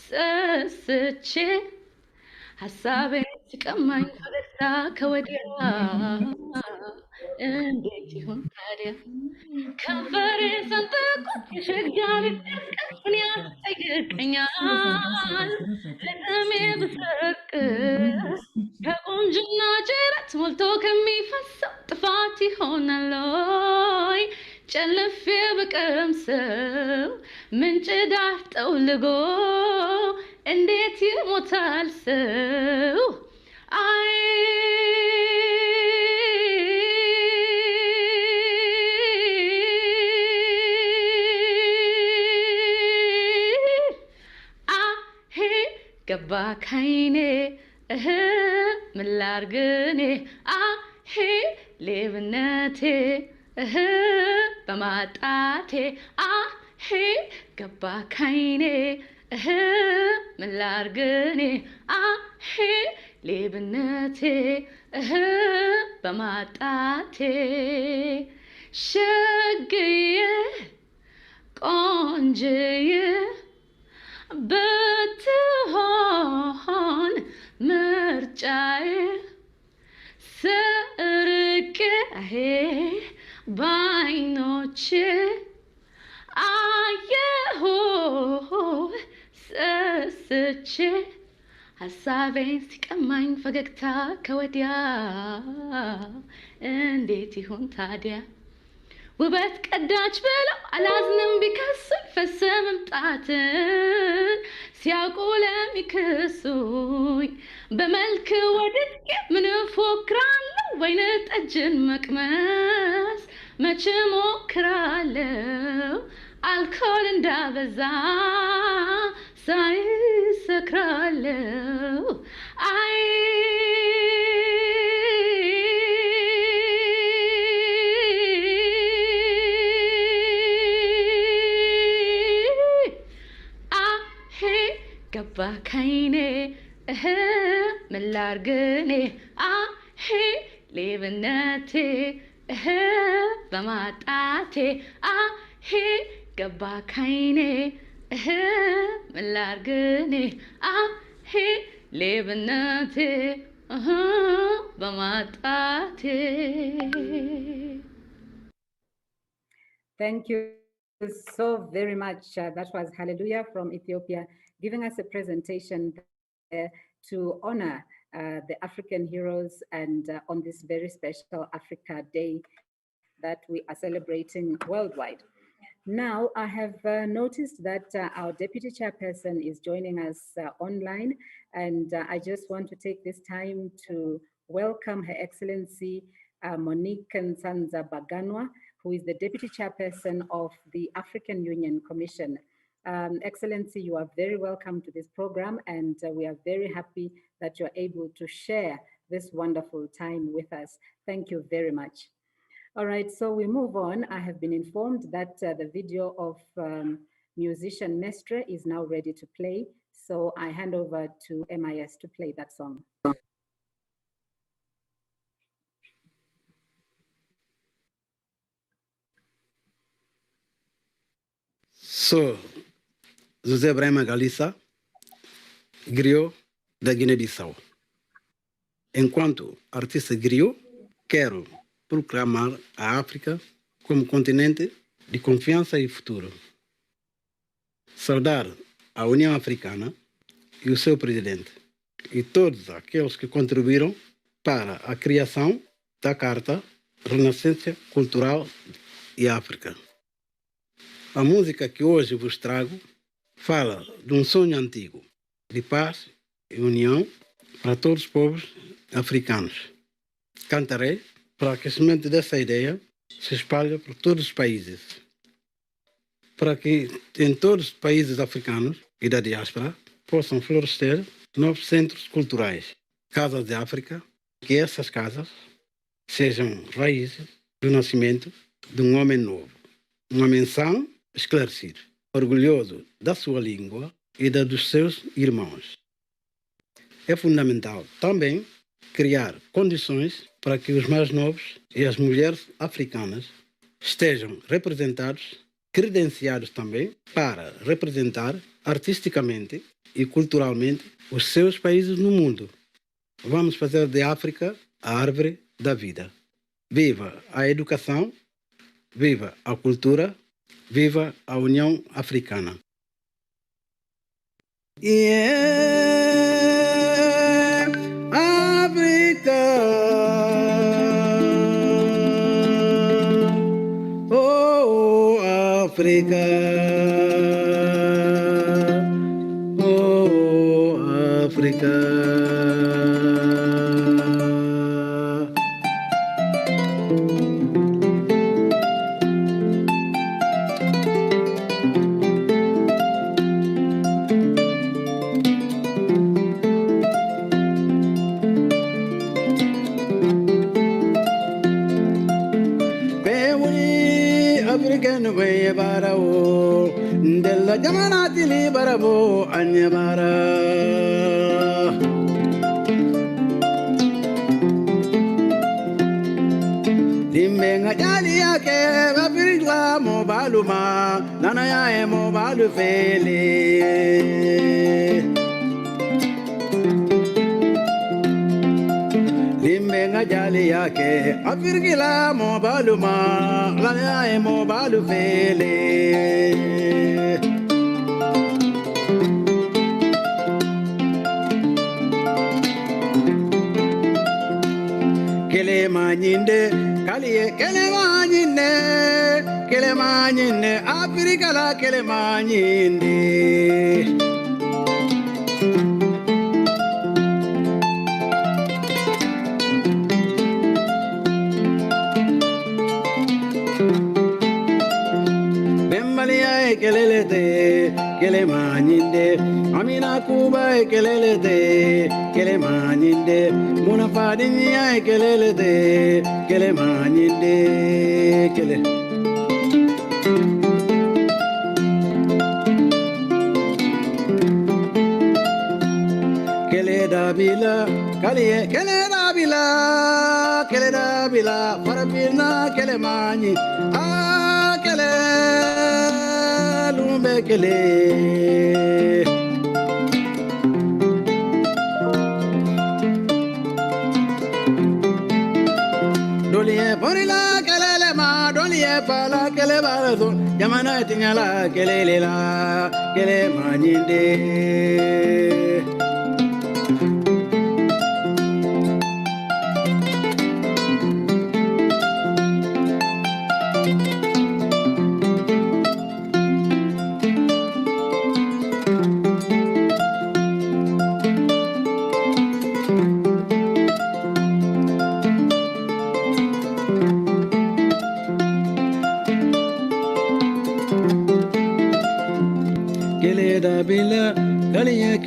ሰስቼ ሀሳቤን ሲቀማኝ ፈገግታ ከወዲያ እንዴት ይሁን ታዲያ ከንፈሬ ሰንጥቆ የሸጋ ቢደቀቅ ምን ያስጠይቀኛል ለቅሜ ብሰርቅ ከቁንጅና ጅረት ሞልቶ ከሚፈሰው ጥፋት ይሆናል ወይ ጨልፌ ብቀምሰው ምንጭ ዳር ጠውልጎ እንዴት ይሞታል ሰው አይ ገባ ካይኔ ምን ላርግ እኔ ሌብነቴ በማጣቴ ገባ ካይኔ ምን ላርግ እኔ ሌብነቴ በማጣቴ ሸግዬ ቆንጅዬ ብትሆን ምርጫዬ ሰርቄ በዓይኖቼ አየሁ ሰስቼ ሀሳቤን ሲቀማኝ ፈገግታ ከወዲያ እንዴት ይሁን ታዲያ ውበት ቀዳች ብለው አላዝንም ቢከሱኝ ፈሰ መምጣትን ሲያውቁ ለሚክሱኝ በመልክ ወድቄ ምን እፎክራለሁ ወይን ጠጅን መቅመስ መች ሞክራለሁ አልኮል እንዳበዛ ሳይሰክራለሁ አይ ገባ ካይኔ ምን ላርግ እኔ ሌብነቴ በማጣቴ ገባ ካይኔ ምን ላርግ እኔ ሌብነቴ በማጣቴ Thank you so very much. That was Hallelujah from Ethiopia, giving us a presentation to honor the African heroes and on this very special Africa Day that we are celebrating worldwide. Now, I have noticed that our Deputy Chairperson is joining us online, and I just want to take this time to welcome Her Excellency Monique Nsanza Baganwa, who is the Deputy Chairperson of the African Union Commission. Excellency, you are very welcome to this program, and we are very happy that you're able to share this wonderful time with us. Thank you very much. All right, so we move on. I have been informed that the video of musician Nestre is now ready to play, so I hand over to MIS to play that song. Sou José Brema Galissa, griot da Guiné-Bissau. Enquanto artista griot, quero proclamar a África como continente de confiança e futuro. Saudar a União Africana e o seu presidente e todos aqueles que contribuíram para a criação da Carta Renascença Cultural e África. A música que hoje vos trago fala de um sonho antigo, de paz e união para todos os povos africanos. Cantarei para que a semente dessa ideia se espalhe por todos os países, para que em todos os países africanos e da diáspora possam florescer novos centros culturais, casas de África, que essas casas sejam raízes do nascimento de um homem novo, um homem são, esclarecido, orgulhoso da sua língua e da dos seus irmãos. É fundamental também criar condições para que os mais novos e as mulheres africanas estejam representados credenciados também para representar artisticamente e culturalmente os seus países no mundo. Vamos fazer de África a árvore da vida. Viva a educação, viva a cultura, viva a União Africana. Yeah, África. Oh, África. Oh, África. African way barao, della jamanati li barabo anyabara. Limbenga jali yake vapirigla mo baluma, nana ya mo balu fele. Limbenga jali yake afirgila mo baluma lana mo balu fele kele manyinde kaliye kele manyinde afirgala kele manyinde kele manyinde amina kuba kelelete kele manyinde muna fadinya kelelete kele manyinde kele kele dabila kaliye kele dabila farabina kele manyi kele Bekele Dolie porila kelele ma dolie pala kele barazo yamana tinyala kelele la kele manyinde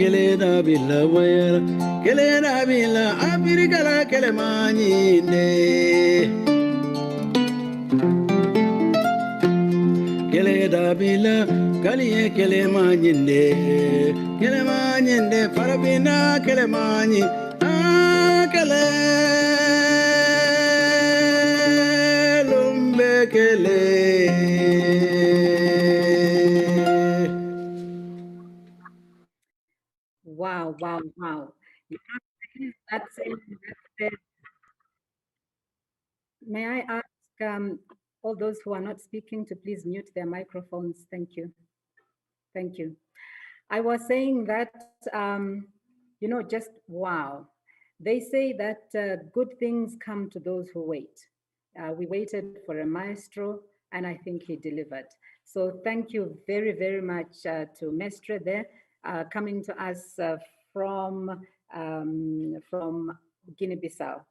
kele da bila wayara kele da bila abirigala kele manyinde kele da bila kaliye kele manyinde farabina kele manyi kele lumbe kele Wow. That's it. May I ask all those who are not speaking to please mute their microphones? Thank you. Thank you. I was saying that, just wow. They say that good things come to those who wait. We waited for a maestro, and I think he delivered. So thank you very, very much to Mestre there, coming to us from Guinea-Bissau.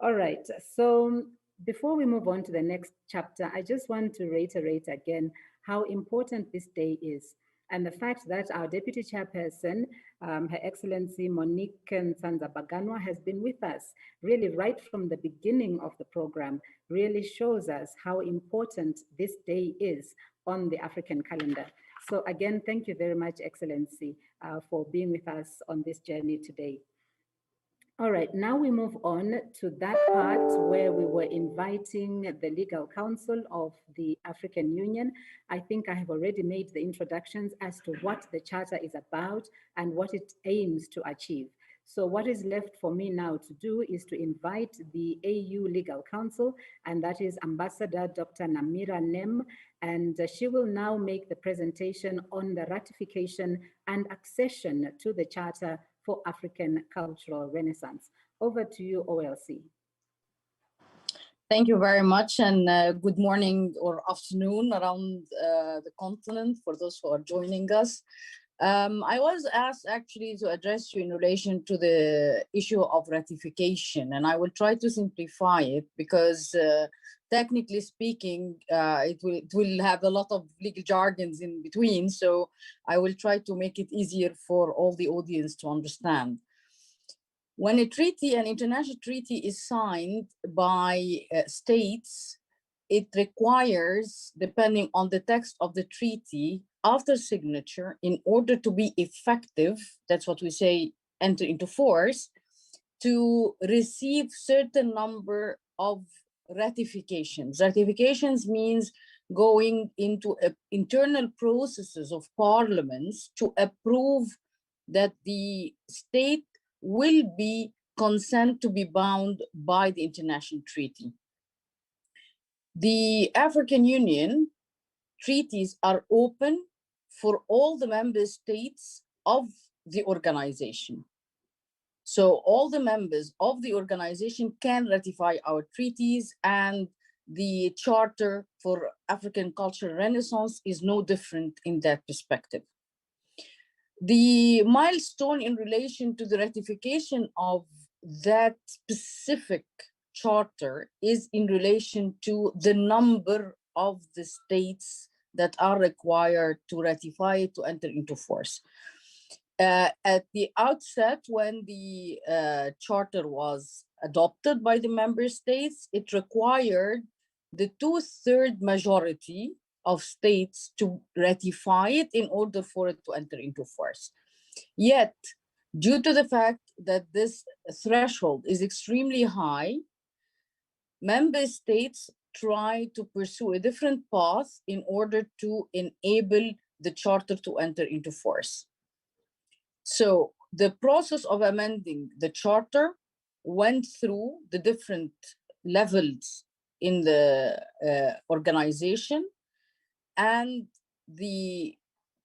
All right, so before we move on to the next chapter, I just want to reiterate again how important this day is, and the fact that our Deputy Chairperson, Her Excellency Monique Nsanza-Baganwa, has been with us really right from the beginning of the program, really shows us how important this day is on the African calendar. So again, thank you very much, Excellency, for being with us on this journey today. All right, now we move on to that part where we were inviting the legal counsel of the African Union. I think I have already made the introductions as to what the Charter is about and what it aims to achieve. So what is left for me now to do is to invite the AU Legal Counsel, and that is Ambassador Dr. Namira Nem, and she will now make the presentation on the ratification and accession to the Charter for African Cultural Renaissance. Over to you, OLC. Thank you very much, and good morning or afternoon around the continent for those who are joining us. I was asked actually to address you in relation to the issue of ratification, and I will try to simplify it because technically speaking, it will have a lot of legal jargons in between. So I will try to make it easier for all the audience to understand. When a treaty, an international treaty is signed by states, it requires, depending on the text of the treaty, after signature, in order to be effective, that's what we say, enter into force, to receive certain number of ratifications. Ratifications means going into internal processes of parliaments to approve that the state will be consent to be bound by the international treaty. The African Union treaties are open for all the member states of the organization. So all the members of the organization can ratify our treaties, and the Charter for African Cultural Renaissance is no different in that perspective. The milestone in relation to the ratification of that specific charter is in relation to the number of the states that are required to ratify it to enter into force. At the outset, when the charter was adopted by the member states, it required the 2/3 majority of states to ratify it in order for it to enter into force. Yet, due to the fact that this threshold is extremely high, member states try to pursue a different path in order to enable the charter to enter into force. So the process of amending the charter went through the different levels in the organization, and the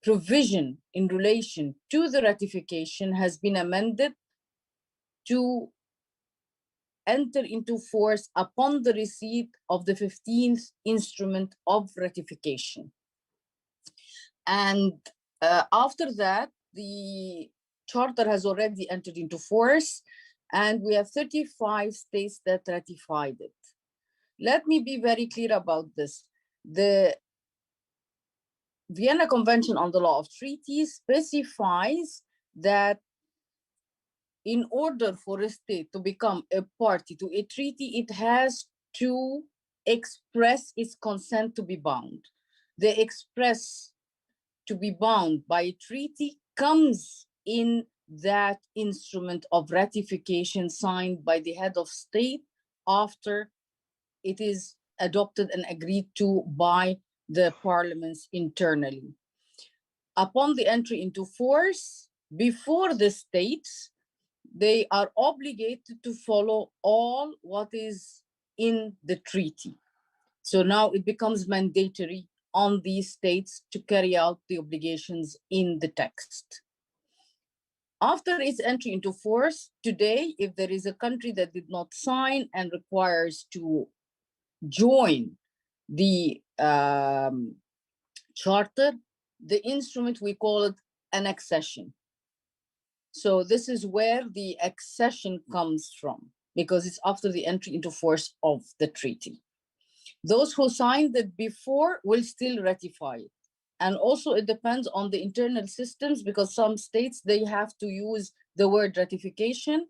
provision in relation to the ratification has been amended to enter into force upon the receipt of the 15th instrument of ratification. And after that, the charter has already entered into force, and we have 35 states that ratified it. Let me be very clear about this. The Vienna Convention on the Law of Treaties specifies that in order for a state to become a party to a treaty, it has to express its consent to be bound. The express to be bound by a treaty comes in that instrument of ratification signed by the head of state after it is adopted and agreed to by the parliaments internally. Upon the entry into force, before the states, they are obligated to follow all what is in the treaty. So now it becomes mandatory on these states to carry out the obligations in the text. After its entry into force, today, if there is a country that did not sign and requires to join the charter, the instrument, we call it an accession. So this is where the accession comes from, because it's after the entry into force of the treaty. Those who signed it before will still ratify it. And also it depends on the internal systems, because some states, they have to use the word ratification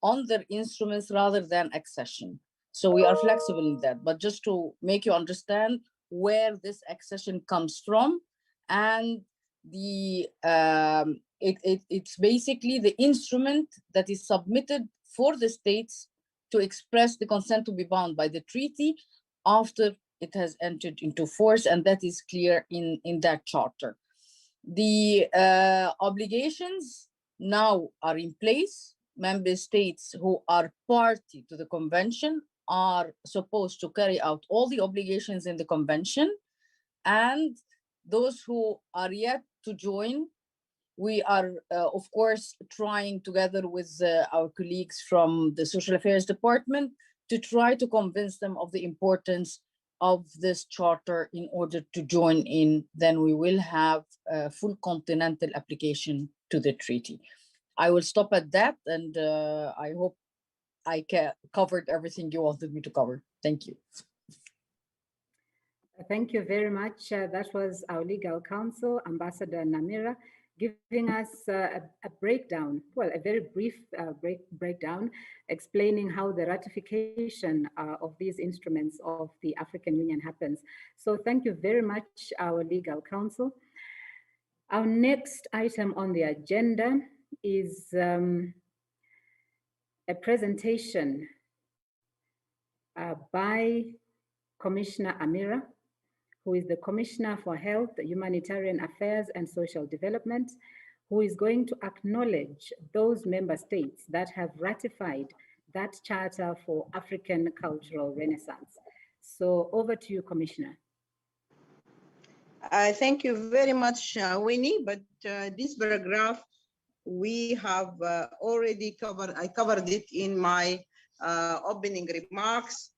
on their instruments rather than accession. So we are flexible in that, but just to make you understand where this accession comes from, and the it's basically the instrument that is submitted for the states to express the consent to be bound by the treaty after it has entered into force, and that is clear in that charter. The obligations now are in place. Member states who are party to the convention are supposed to carry out all the obligations in the convention, and those who are yet to join, we are, of course, trying together with our colleagues from the Social Affairs Department to try to convince them of the importance of this charter in order to join in. Then we will have a full continental application to the treaty. I will stop at that, and I hope I covered everything you wanted me to cover. Thank you. Thank you very much. That was our legal counsel, Ambassador Namira, giving us a breakdown, well, a very brief breakdown, explaining how the ratification of these instruments of the African Union happens. So thank you very much, our legal counsel. Our next item on the agenda is a presentation by Commissioner Amira, who is the Commissioner for Health, Humanitarian Affairs and Social Development, who is going to acknowledge those member states that have ratified that Charter for African Cultural Renaissance. So over to you, Commissioner. Thank you very much, Winnie, but this paragraph we have already covered. I covered it in my opening remarks.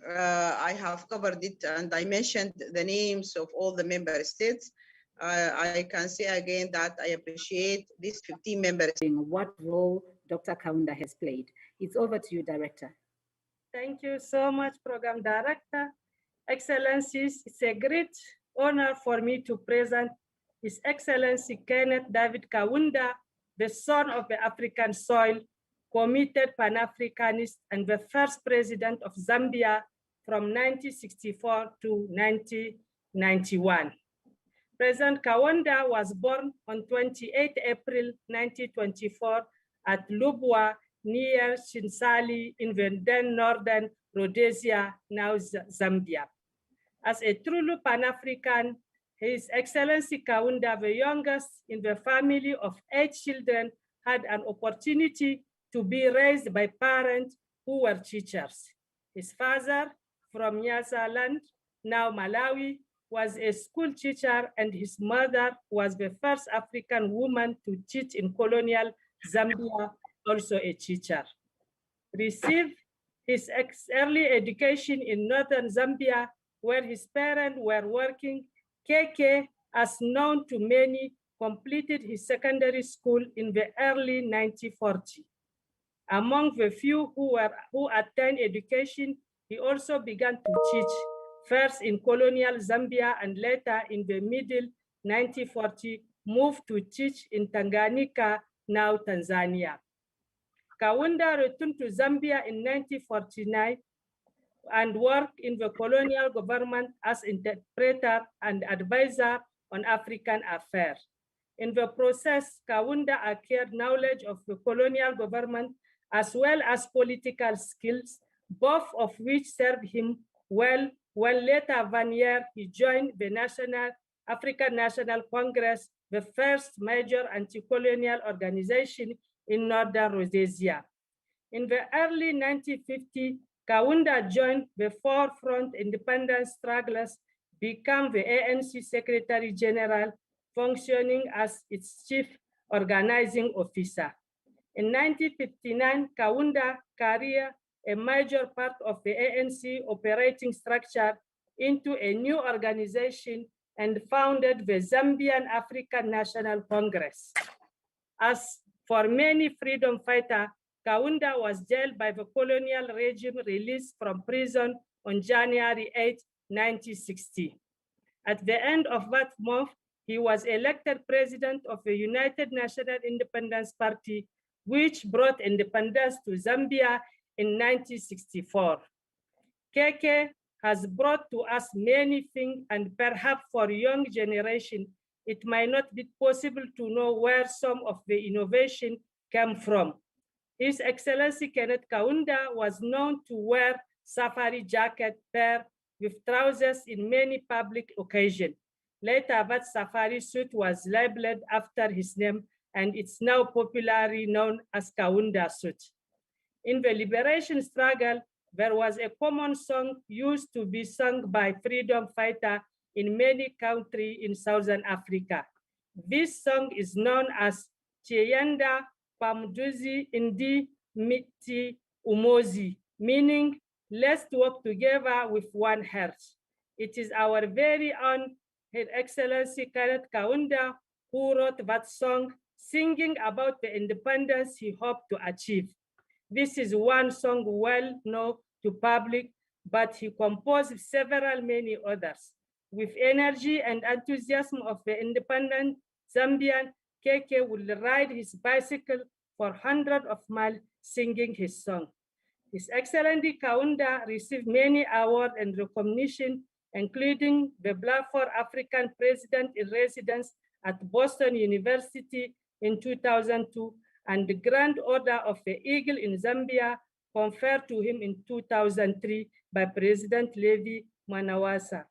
I have covered it and I mentioned the names of all the member states. I can say again that I appreciate these 15 members. What role Dr. Kaunda has played. It's over to you, Director. Thank you so much, Program Director. Excellencies, it's a great honor for me to present His Excellency Kenneth David Kaunda, the son of the African soil, committed Pan-Africanist and the first president of Zambia from 1964 to 1991. President Kaunda was born on 28 April 1924 at Lubwa near Chinsali in the then northern Rhodesia, now Zambia. As a truly Pan-African, His Excellency Kaunda, the youngest in the family of 8 children, had an opportunity to be raised by parents who were teachers. His father, from Nyasaland, now Malawi, was a school teacher, and his mother was the first African woman to teach in colonial Zambia, also a teacher. Received his early education in northern Zambia, where his parents were working. KK, as known to many, completed his secondary school in the early 1940s. Among the few who attained education, he also began to teach, first in colonial Zambia and later in the middle 1940s, moved to teach in Tanganyika, now Tanzania. Kaunda returned to Zambia in 1949 and worked in the colonial government as interpreter and advisor on African affairs. In the process, Kaunda acquired knowledge of the colonial government as well as political skills, both of which served him well. When later one year, he joined the African National Congress, the first major anti-colonial organization in northern Rhodesia. In the early 1950s, Kaunda joined the forefront independence strugglers, became the ANC Secretary General, functioning as its chief organizing officer. In 1959, Kaunda carried a major part of the ANC operating structure into a new organization and founded the Zambian African National Congress. As for many freedom fighters, Kaunda was jailed by the colonial regime, released from prison on January 8, 1960. At the end of that month, he was elected president of the United National Independence Party, which brought independence to Zambia in 1964. KK has brought to us many things, and perhaps for young generation, it might not be possible to know where some of the innovation came from. His Excellency Kenneth Kaunda was known to wear safari jacket paired with trousers in many public occasions. Later, that safari suit was labeled after his name, and it's now popularly known as Kaunda suit. In the liberation struggle, there was a common song used to be sung by freedom fighters in many countries in Southern Africa. This song is known as Chiyanda Pamduzi Indi Miti Umozi, meaning let's work together with one heart. It is our very own His Excellency Kenneth Kaunda who wrote that song, singing about the independence he hoped to achieve. This is one song well known to public, but he composed several many others. With energy and enthusiasm of the independent Zambian, Keke will ride his bicycle for hundreds of miles singing his song. His Excellency Kaunda received many awards and recognition, including the Blackford African President in Residence at Boston University in 2002, and the Grand Order of the Eagle in Zambia conferred to him in 2003 by President Levi Mwanawasa.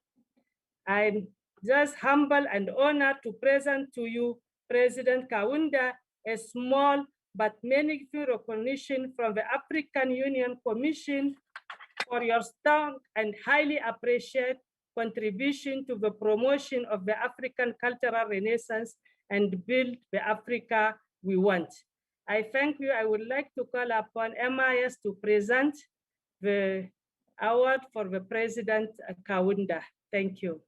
I'm just humble and honored to present to you President Kaunda a small but meaningful recognition from the African Union Commission for your strong and highly appreciated contribution to the promotion of the African cultural renaissance and build the Africa we want. I thank you. I would like to call upon MIS to present the award for the President Kaunda. Thank you.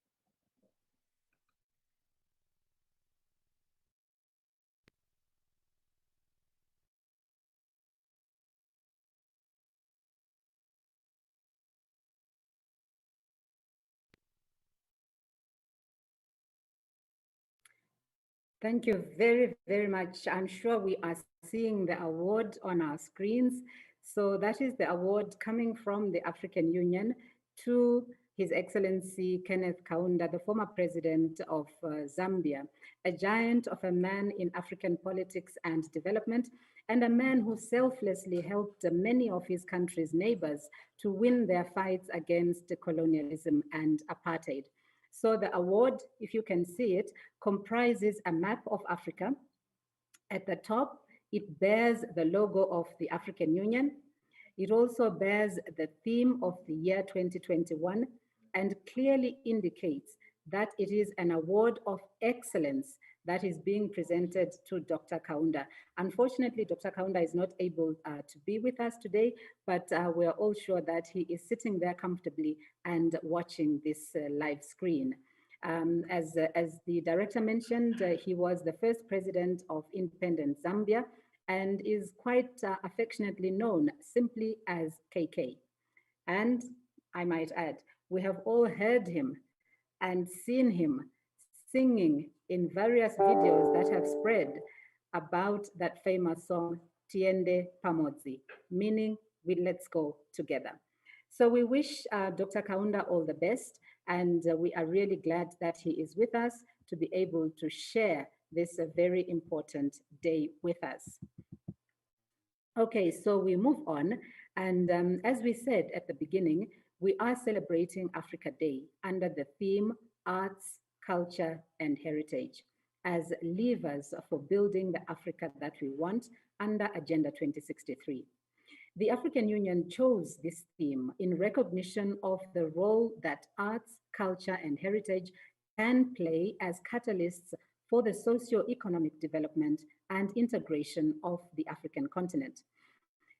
Thank you very, very much. I'm sure we are seeing the award on our screens. So that is the award coming from the African Union to His Excellency Kenneth Kaunda, the former president of Zambia, a giant of a man in African politics and development, and a man who selflessly helped many of his country's neighbors to win their fights against colonialism and apartheid. So the award, if you can see it, comprises a map of Africa. At the top, it bears the logo of the African Union. It also bears the theme of the year 2021 and clearly indicates that it is an award of excellence that is being presented to Dr. Kaunda. Unfortunately, Dr. Kaunda is not able to be with us today, but we're all sure that he is sitting there comfortably and watching this live screen. As the director mentioned, he was the first president of independent Zambia and is quite affectionately known simply as KK. And I might add, we have all heard him and seen him singing in various videos that have spread about that famous song, Tiende Pamodzi, meaning let's go together. So we wish Dr. Kaunda all the best, and we are really glad that he is with us to be able to share this very important day with us. Okay, so we move on, and as we said at the beginning, we are celebrating Africa Day under the theme Arts, Culture, and Heritage as levers for building the Africa that we want under Agenda 2063. The African Union chose this theme in recognition of the role that arts, culture, and heritage can play as catalysts for the socio-economic development and integration of the African continent.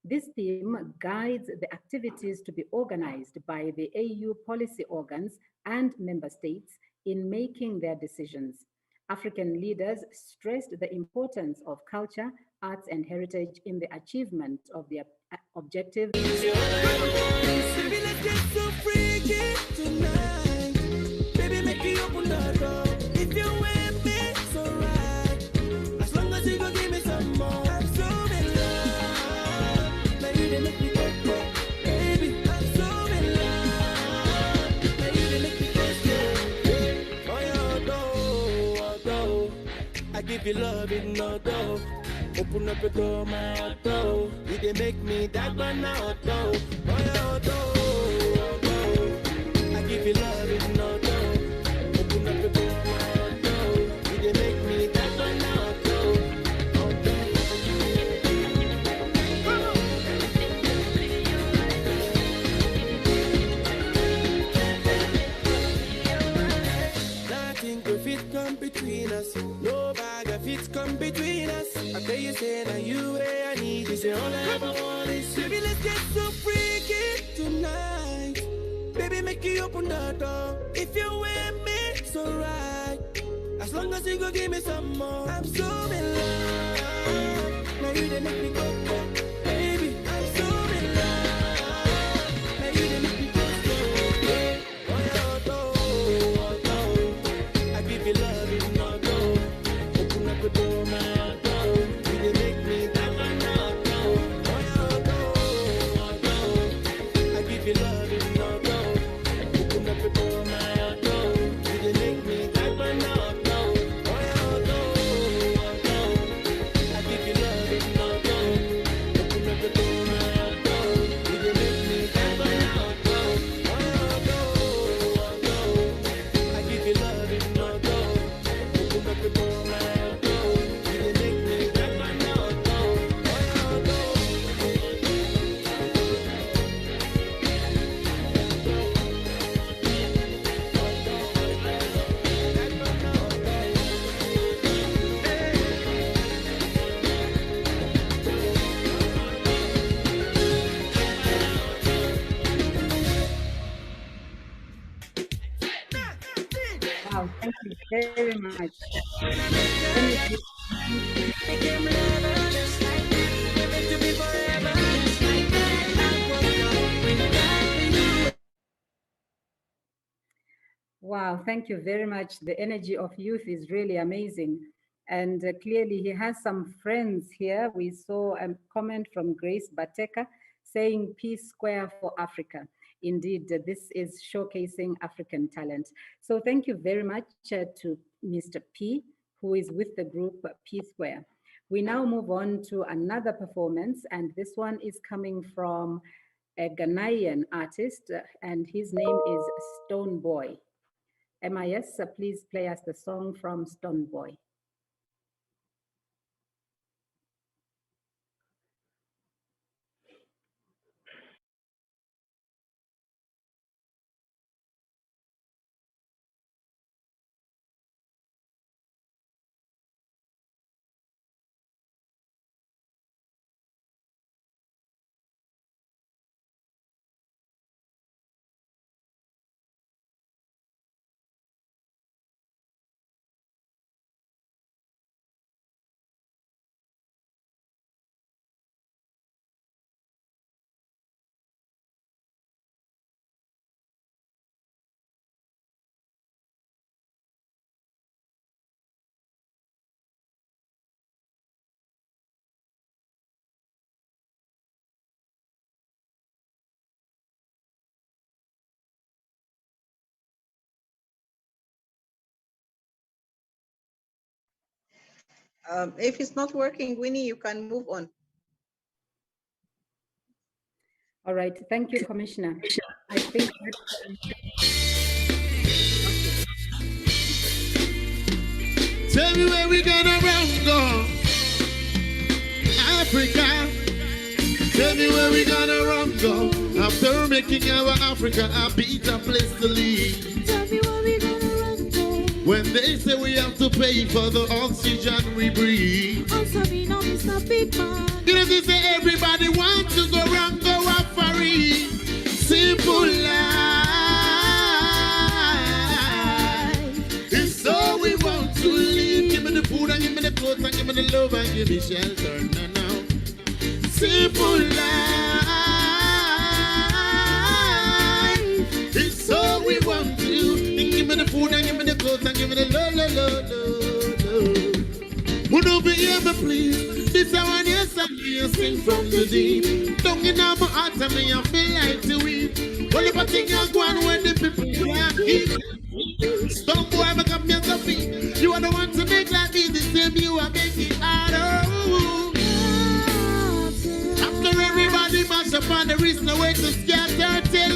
This theme guides the activities to be organized by the AU policy organs and member states in making their decisions. African leaders stressed the importance of culture, arts, and heritage in the achievement of their objectives. I give you love in no dough. Open up the door, my auto. You they make me that man auto. My auto. I give you love if no door. Open up the door, my auto. You they make me that man auto. Nothing could fit come between us. No bag of fit come between us. I tell you, say now you where I need. You say all I ever want is you. Baby, let's get so freaky tonight. Baby, make you open the door. If you with me, it's alright. As long as you go give me some more. I'm so in love. Now you they make me go. Baby, I'm so in love. Now you they make me go. I give you love in no door. Open up the door, my door. You they make me that one no door. I give you love in no door. Open up the door, my door. You they make me that one no door. I give you love in no door. Open up the door, my door. You they make me that one no door. I give you love in no door. Open up the door, my door. You they make me that one no door. Wow, thank you very much. Wow, thank you very much. The energy of youth is really amazing. And clearly he has some friends here. We saw a comment from Grace Bateka saying Peace Square for Africa. Indeed, this is showcasing African talent. So thank you very much to Mr. P, who is with the group P Square. We now move on to another performance, and this one is coming from a Ghanaian artist, and his name is Stone Boy. MIS, please play us the song from Stone Boy. If it's not working, Winnie, you can move on. All right, thank you, Commissioner. I think Tell me where we gonna run go, Africa. Tell me where we gonna run go. After making our Africa a better place to live. Tell me where we gonna run go. When they say we have to pay for the oxygen we breathe. Answer me now, Mr. Big Man. You know they say everybody wants to go run go Afari. Simple life. It's all we want to live. Give me the food and give me the clothes and give me the love and give me shelter. No, no. Simple life. It's all we want to. And give me the food and give me the clothes and give me the love, love, love, love. Would you be able, please? This I want you to sing from the deep. Don't in my heart and me, I feel like to weep. Well, if I think I'm going when the people can't eat. Stone boy, I come here to feed. You are the one to make life easy, same you are making out of. man, there is no way to scatter. Tell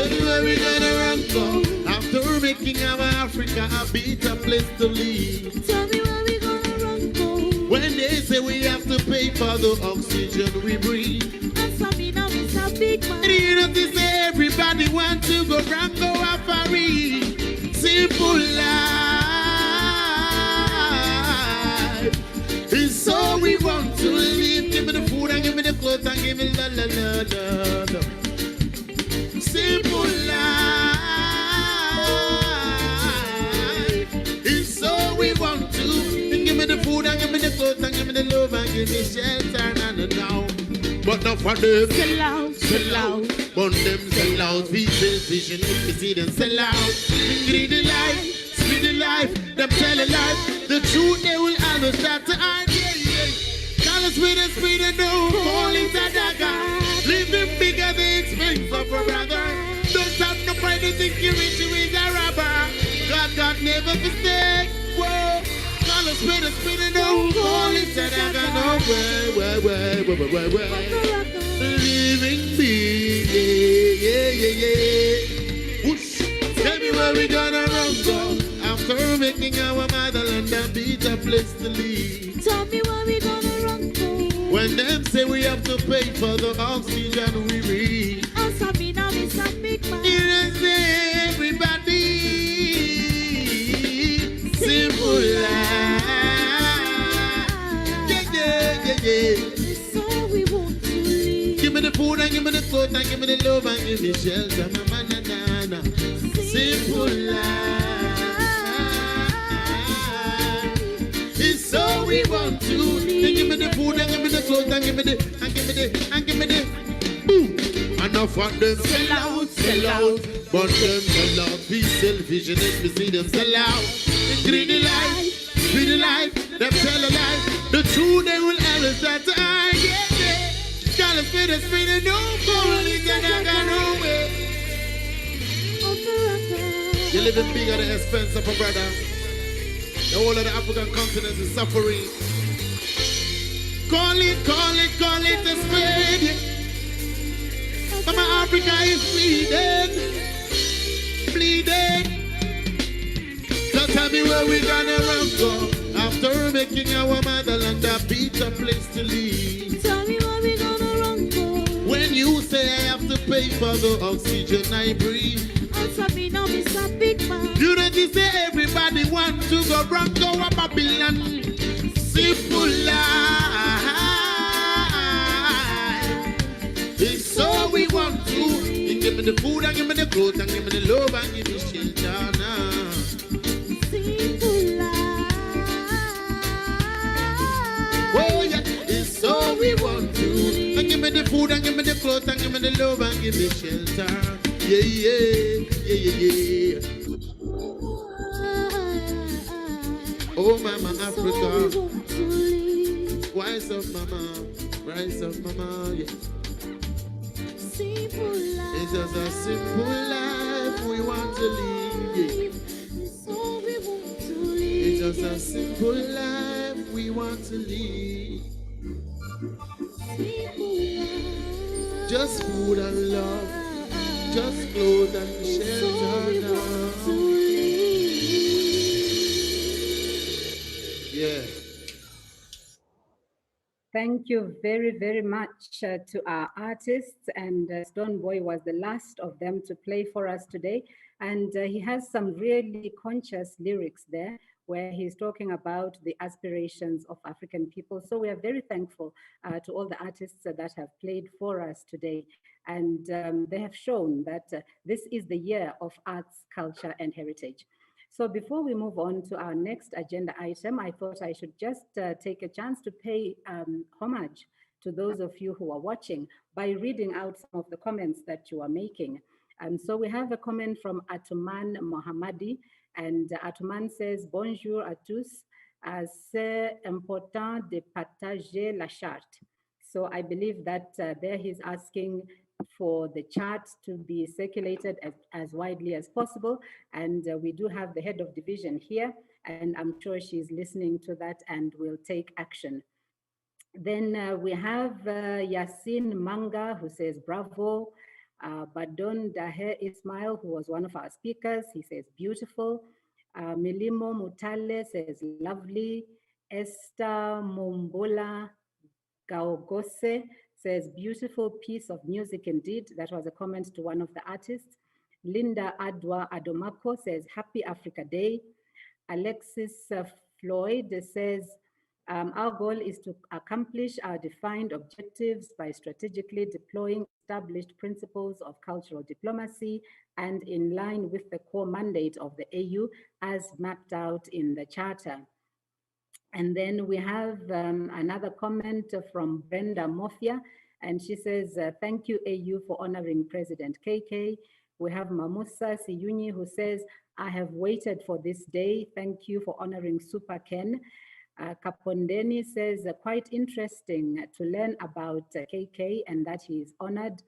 me where we gonna run go after making our Africa a better place to live. Tell me where we gonna run go. When they say we have to pay for the oxygen we breathe. Answer me now, Mr. Big Man. You know they say everybody want to go round, go afari. Simple life is so we want to live. Give me the food and give me the clothes and give me the la la la la. Simple life is so we want to. And give me the food and give me the clothes and give me the love and give me shelter and now. But not for them. Sell out, sell out. But them sell out. We selfish and if we see them sell out. Greedy life, speedy life. Them tell a lie. The truth they will always start to hide. Call us with a speed and no call it a dagger. Living bigger the expense of a brother. Don't have no pride to think you rich with a robber. God never mistake. Whoa. Call us with a speed and no call it a dagger. No way. Living big, yeah. Whoosh. Tell me where we gonna run go after making our motherland a better place to live. Tell me where we gonna run go. When them say we have to pay for the oxygen we breathe. Answer me now, Mr. Big Man. Here say everybody, simple life. Yeah. So we want to live. Give me the food and give me the clothes and give me the love and give me shelter, mama na. Simple life is so we want to. Then give me the food and give me the clothes and give me the boom. Enough of them sell out. But them sell out. Be selfish and if we see them sell out. Greedy life, speedy life. Them tell a lie. The truth they will ever start to hide. Yeah. Call us with a speed and no police and I got no way. You're living big at the expense of a brother. The whole of the African continent is suffering. Call it a spade. Mama Africa is bleeding. So tell me where we gonna run go after making our motherland a better place to live. Tell me where we gonna run go. When you say I have to pay for the oxygen I breathe. Answer me now, Mr. Big Man. You know they say everybody want to go run, go a Babylon. Simple life. It's so we want to. You give me the food and give me the clothes and give me the love and give me shelter now. Simple life. Oh yeah, it's so we want to. And give me the food and give me the clothes and give me the love and give me shelter. Yeah. Oh, Mama Africa, rise up, Mama, yeah. Simple life. It's just a simple life we want to live, yeah. So we want to live. It's just a simple life we want to live. Simple life. Just food and love, just clothes and shelter now. Yeah. Thank you very, very much to our artists. And Stone Boy was the last of them to play for us today. And he has some really conscious lyrics there where he's talking about the aspirations of African people. So we are very thankful to all the artists that have played for us today. And they have shown that this is the year of arts, culture, and heritage. So before we move on to our next agenda item, I thought I should just take a chance to pay homage to those of you who are watching by reading out some of the comments that you are making. So we have a comment from Atuman Mohammadi, and Atuman says, Bonjour à tous, c'est important de partager la charte. So I believe that there he's asking for the chart to be circulated as widely as possible. And we do have the head of division here, and I'm sure she's listening to that and will take action. Then we have Yasin Manga, who says bravo. Badon Daher Ismail, who was one of our speakers, he says beautiful. Milimo Mutale says lovely. Esther Mumbola Gaogose says beautiful piece of music indeed. That was a comment to one of the artists. Linda Adwa Adomako says happy Africa Day. Alexis Floyd says, our goal is to accomplish our defined objectives by strategically deploying established principles of cultural diplomacy and in line with the core mandate of the AU as mapped out in the Charter. And then we have another comment from Brenda Mofia, and she says, thank you, AU, for honoring President KK. We have Mamusa Siyuni, who says, I have waited for this day. Thank you for honoring Super Ken. Kapondeni says, quite interesting to learn about KK and that he is honored.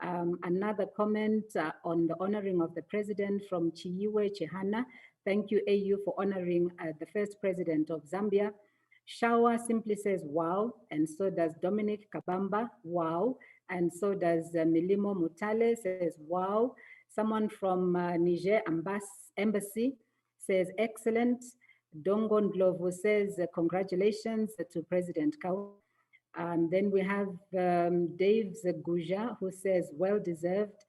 Another comment on the honoring of the president from Chiyiwe Chihana. Thank you, AU, for honoring the first president of Zambia. Shawa simply says, wow, and so does Dominic Kabamba, wow, and so does Milimo Mutale says, wow. Someone from Niger Embassy says, excellent. Dongon Glovo says, congratulations to President Kaunda. And then we have Dave Zeguja, who says, well deserved.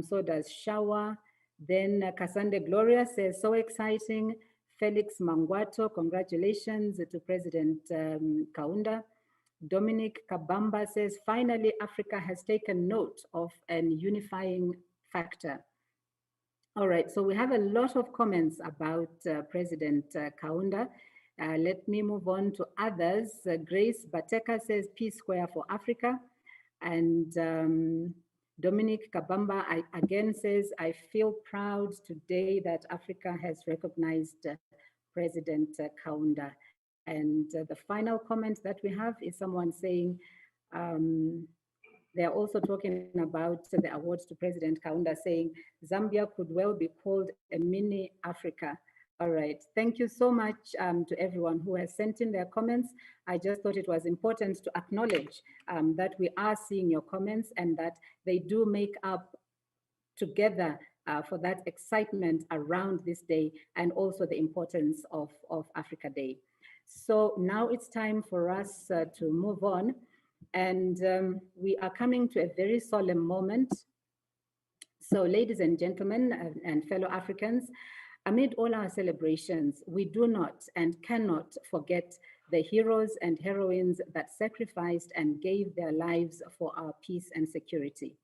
So does Shawa. Then Kasande Gloria says, so exciting. Felix Mangwato, congratulations to President Kaunda. Dominic Kabamba says, finally, Africa has taken note of an unifying factor. All right, so we have a lot of comments about President Kaunda. Let me move on to others. Grace Bateka says, Peace Square for Africa. And Dominic Kabamba again says, I feel proud today that Africa has recognized President Kaunda. And the final comment that we have is someone saying, they're also talking about the awards to President Kaunda, saying Zambia could well be called a mini Africa. All right, thank you so much to everyone who has sent in their comments. I just thought it was important to acknowledge that we are seeing your comments and that they do make up together for that excitement around this day and also the importance of Africa Day. So now it's time for us to move on. And we are coming to a very solemn moment. So ladies and gentlemen and fellow Africans, amid all our celebrations, we do not and cannot forget the heroes and heroines that sacrificed and gave their lives for our peace and security.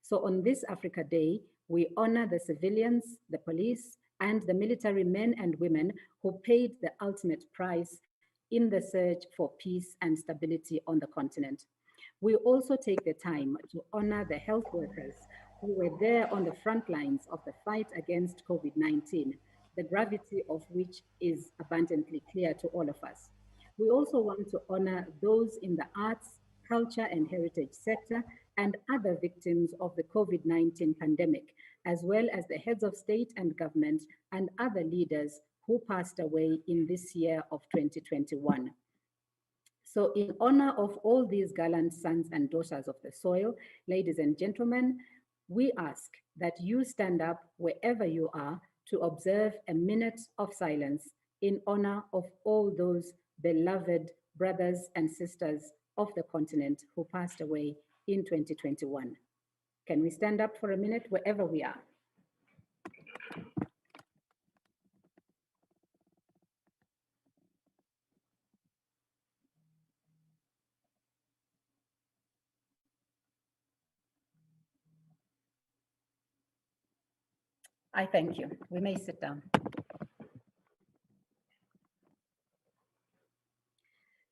So on this Africa Day, we honor the civilians, the police, and the military men and women who paid the ultimate price in the search for peace and stability on the continent. We also take the time to honor the health workers who were there on the front lines of the fight against COVID-19, the gravity of which is abundantly clear to all of us. We also want to honor those in the arts, culture, and heritage sector and other victims of the COVID-19 pandemic, as well as the heads of state and government and other leaders who passed away in this year of 2021. So in honor of all these gallant sons and daughters of the soil, ladies and gentlemen, we ask that you stand up wherever you are to observe a minute of silence in honor of all those beloved brothers and sisters of the continent who passed away in 2021. Can we stand up for a minute wherever we are? I thank you. We may sit down.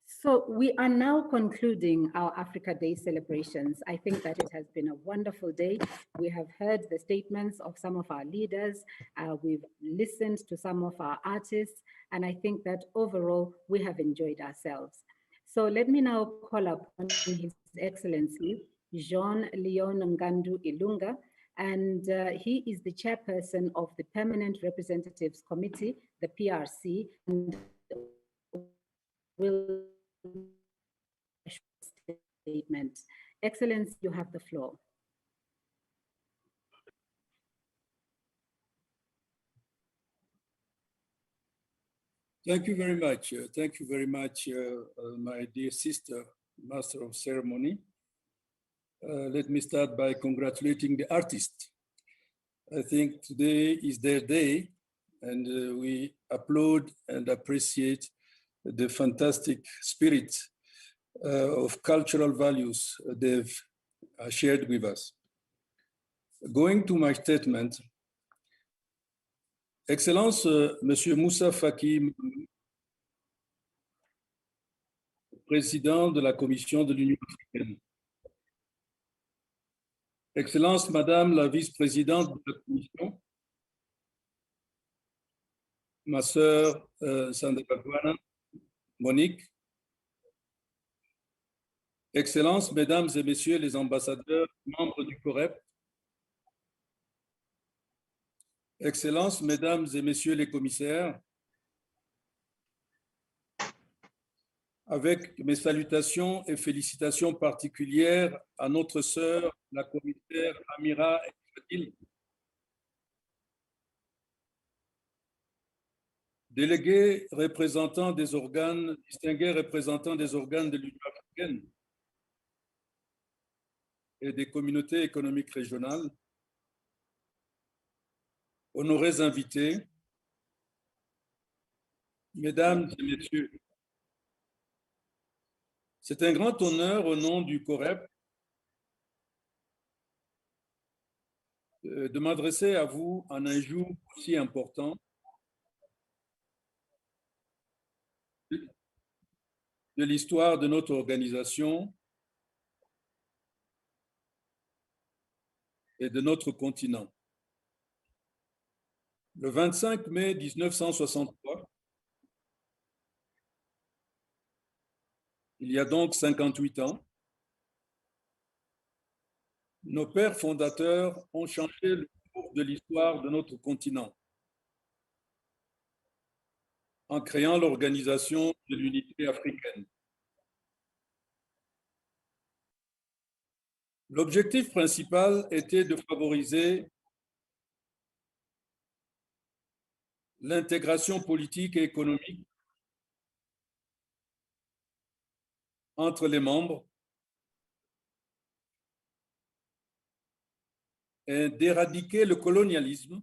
So we are now concluding our Africa Day celebrations. I think that it has been a wonderful day. We have heard the statements of some of our leaders. We've listened to some of our artists, and I think that overall we have enjoyed ourselves. So let me now call upon His Excellency, Jean-Leon Ngandu Ilunga, and he is the chairperson of the Permanent Representatives Committee, the PRC, and will statement. Excellency, you have the floor. Thank you very much. Thank you very much, my dear sister, Master of Ceremony. Let me start by congratulating the artists. I think today is their day, and we applaud and appreciate the fantastic spirit of cultural values they've shared with us. Going to my statement, Excellence, Monsieur Moussa Faki, président de la Commission de l'Union africaine. Excellence, Madame la vice-présidente de la Commission, ma sœur Sandra Guana, Monique. Excellences, Mesdames et Messieurs les ambassadeurs, membres du COREP. Excellences, Mesdames et Messieurs les commissaires. Avec mes salutations et félicitations particulières à notre sœur, la commissaire Amira Fadil, délégués représentants des organes, distingués représentants des organes de l'Union africaine et des communautés économiques régionales, honorés invités, Mesdames et Messieurs, c'est un grand honneur au nom du COREP de m'adresser à vous en un jour aussi important de l'histoire de notre organisation et de notre continent. Le 25 mai 1963, il y a donc 58 ans, nos pères fondateurs ont changé le cours de l'histoire de notre continent en créant l'Organisation de l'Unité africaine. L'objectif principal était de favoriser l'intégration politique et économique entre les membres et d'éradiquer le colonialisme,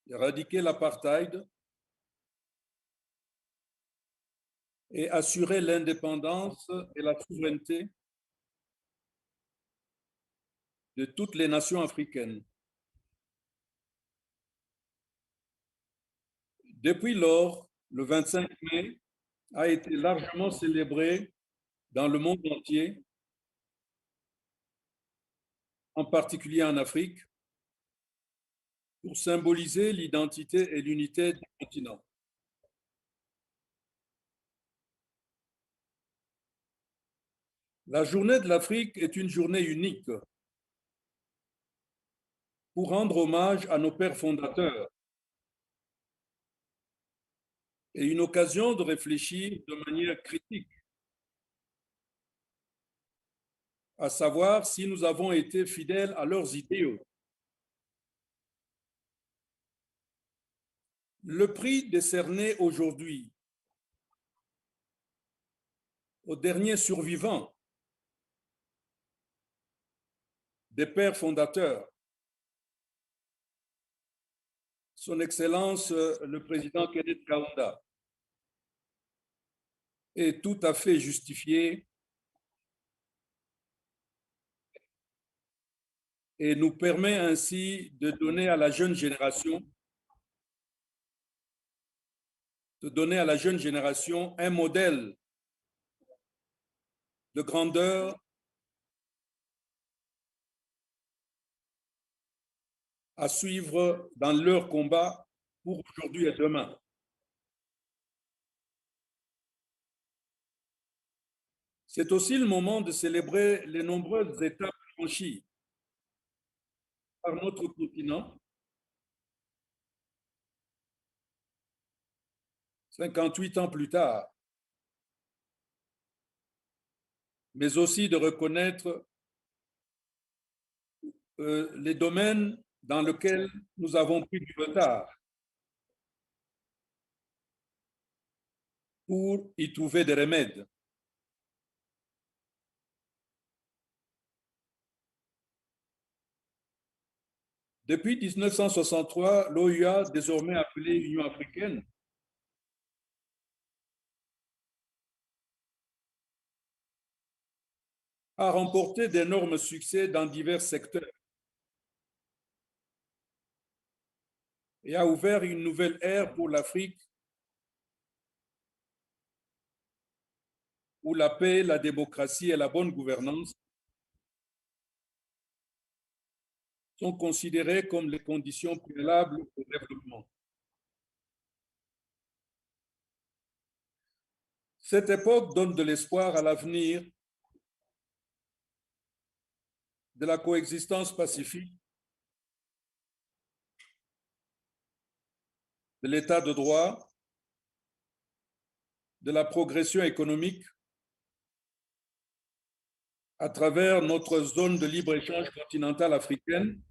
éradiquer l'apartheid et assurer l'indépendance et la souveraineté de toutes les nations africaines. Depuis lors, le 25 mai a été largement célébré dans le monde entier, en particulier en Afrique, pour symboliser l'identité et l'unité du continent. La journée de l'Afrique est une journée unique pour rendre hommage à nos pères fondateurs et une occasion de réfléchir de manière critique, à savoir si nous avons été fidèles à leurs idéaux. Le prix décerné aujourd'hui au dernier survivant des pères fondateurs, Son Excellence le président Kenneth Kaunda, est tout à fait justifié et nous permet ainsi de donner à la jeune génération un modèle de grandeur à suivre dans leur combat pour aujourd'hui et demain. C'est aussi le moment de célébrer les nombreuses étapes franchies par notre continent. 58 ans plus tard, mais aussi de reconnaître les domaines dans lesquels nous avons pris du retard pour y trouver des remèdes. Depuis 1963, l'OUA, désormais appelée Union africaine, a remporté d'énormes succès dans divers secteurs et a ouvert une nouvelle ère pour l'Afrique où la paix, la démocratie et la bonne gouvernance sont considérées comme les conditions préalables au développement. Cette époque donne de l'espoir à l'avenir de la coexistence pacifique, de l'état de droit, de la progression économique à travers notre zone de libre-échange continentale africaine,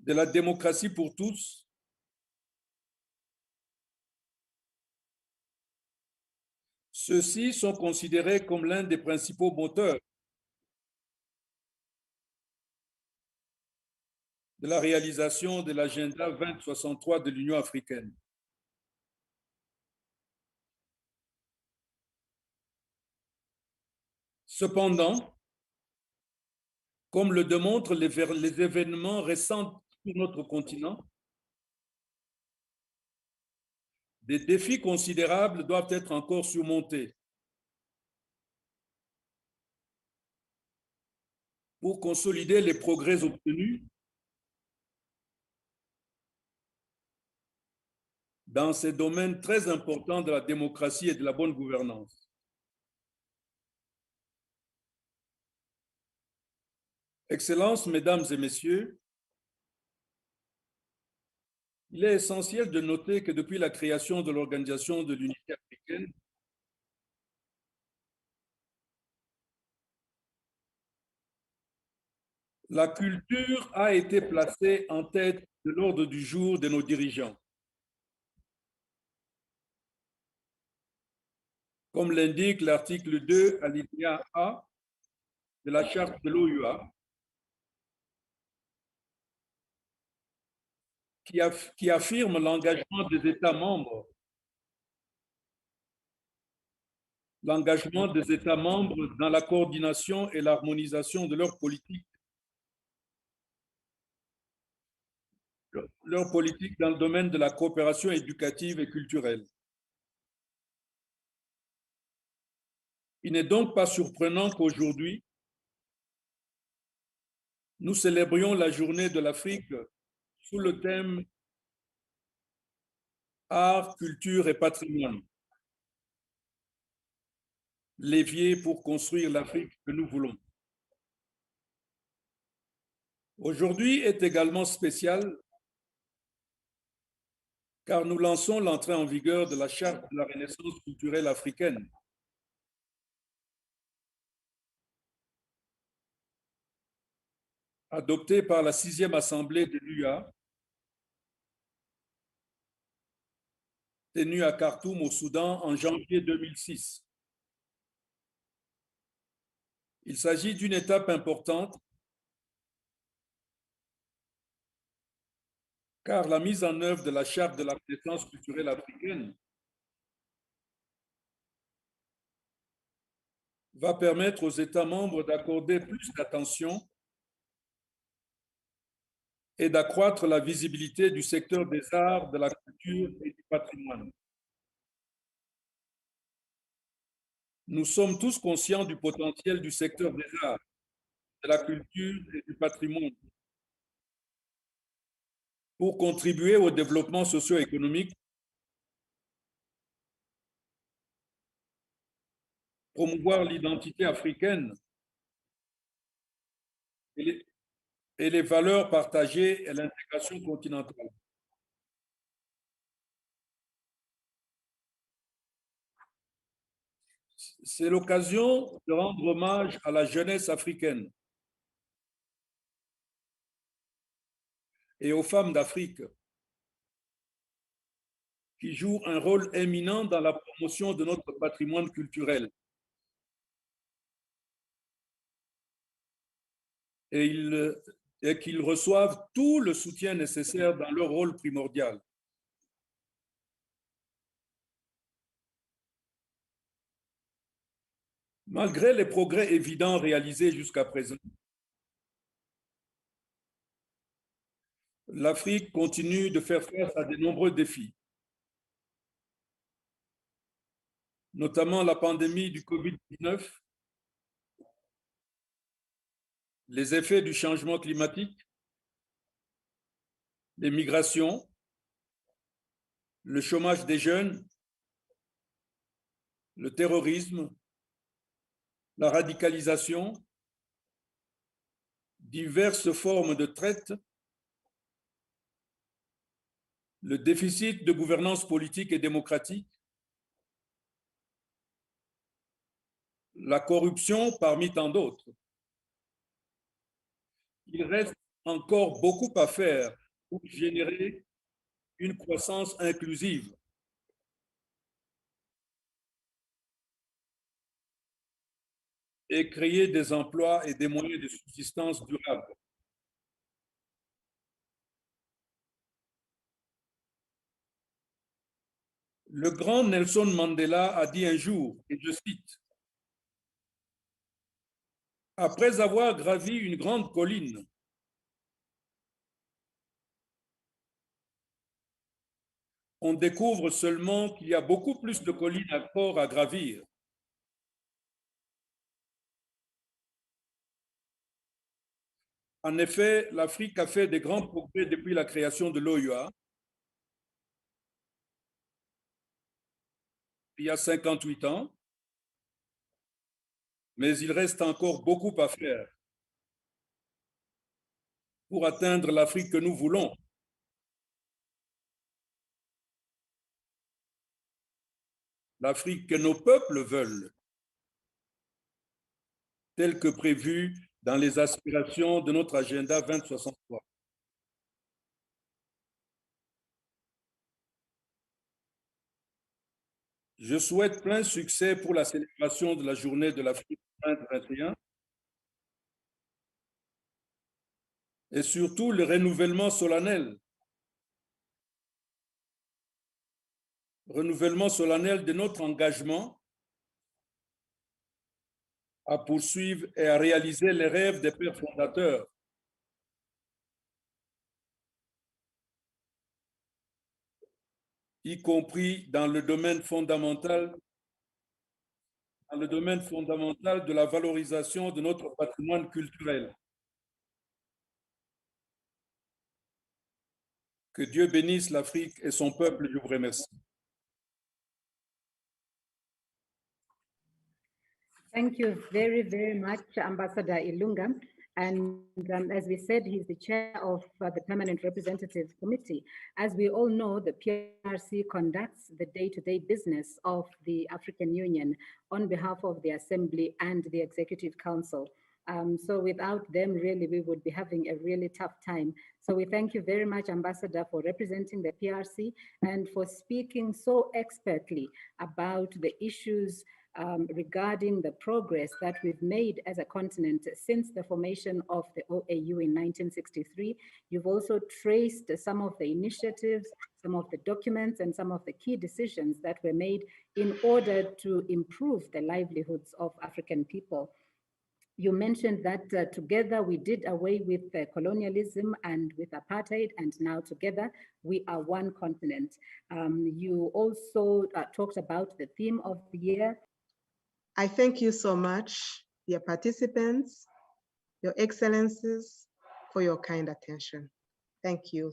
de la démocratie pour tous, ceux-ci sont considérés comme l'un des principaux moteurs de la réalisation de l'agenda 2063 de l'Union africaine. Cependant, comme le démontrent les événements récents sur notre continent, des défis considérables doivent être encore surmontés pour consolider les progrès obtenus dans ces domaines très importants de la démocratie et de la bonne gouvernance. Excellences, Mesdames et Messieurs, il est essentiel de noter que depuis la création de l'Organisation de l'Unité africaine, la culture a été placée en tête de l'ordre du jour de nos dirigeants. Comme l'indique l'article 2, alinéa A de la charte de l'OUA, qui affirme l'engagement des États membres, dans la coordination et l'harmonisation de leur politique dans le domaine de la coopération éducative et culturelle. Il n'est donc pas surprenant qu'aujourd'hui, nous célébrions la journée de l'Afrique sous le thème Art, culture et patrimoine, l'évier pour construire l'Afrique que nous voulons. Aujourd'hui est également spécial car nous lançons l'entrée en vigueur de la Charte de la Renaissance culturelle africaine. Adoptée par la 6e Assemblée de l'UA, tenue à Khartoum au Soudan en janvier 2006. Il s'agit d'une étape importante car la mise en œuvre de la Charte de la Renaissance culturelle africaine va permettre aux États membres d'accorder plus d'attention et d'accroître la visibilité du secteur des arts, de la culture et du patrimoine. Nous sommes tous conscients du potentiel du secteur des arts, de la culture et du patrimoine pour contribuer au développement socio-économique, promouvoir l'identité africaine et les valeurs partagées et l'intégration continentale. C'est l'occasion de rendre hommage à la jeunesse africaine et aux femmes d'Afrique qui jouent un rôle éminent dans la promotion de notre patrimoine culturel. Et qu'ils reçoivent tout le soutien nécessaire dans leur rôle primordial. Malgré les progrès évidents réalisés jusqu'à présent, l'Afrique continue de faire face à de nombreux défis, notamment la pandémie du Covid-19, les effets du changement climatique, les migrations, le chômage des jeunes, le terrorisme, la radicalisation, diverses formes de traite, le déficit de gouvernance politique et démocratique, la corruption parmi tant d'autres. Il reste encore beaucoup à faire pour générer une croissance inclusive. Et créer des emplois et des moyens de subsistance durables. Le grand Nelson Mandela a dit un jour, et je cite, « Après avoir gravi une grande colline, on découvre seulement qu'il y a beaucoup plus de collines encore à gravir. » En effet, l'Afrique a fait de grands progrès depuis la création de l'OUA, il y a 58 ans, mais il reste encore beaucoup à faire pour atteindre l'Afrique que nous voulons. L'Afrique que nos peuples veulent, telle que prévue dans les aspirations de notre agenda 2063. Je souhaite plein succès pour la célébration de la journée de l'Afrique 2021 et surtout le renouvellement solennel de notre engagement à poursuivre et à réaliser les rêves des pères fondateurs. Y compris dans le domaine fondamental de la valorisation de notre patrimoine culturel. Que Dieu bénisse l'Afrique et son peuple, je vous remercie. Thank you very, very much, Ambassador Ilunga. And as we said, he's the chair of the Permanent Representative Committee. As we all know, the PRC conducts the day-to-day business of the African Union on behalf of the Assembly and the Executive Council. So without them, really, we would be having a really tough time. So we thank you very much, Ambassador, for representing the PRC and for speaking so expertly about the issues regarding the progress that we've made as a continent since the formation of the OAU in 1963. You've also traced some of the initiatives, some of the documents, and some of the key decisions that were made in order to improve the livelihoods of African people. You mentioned that together we did away with colonialism and with apartheid, and now together we are one continent. You also talked about the theme of the year. I thank you so much, dear participants, your excellencies, for your kind attention. Thank you.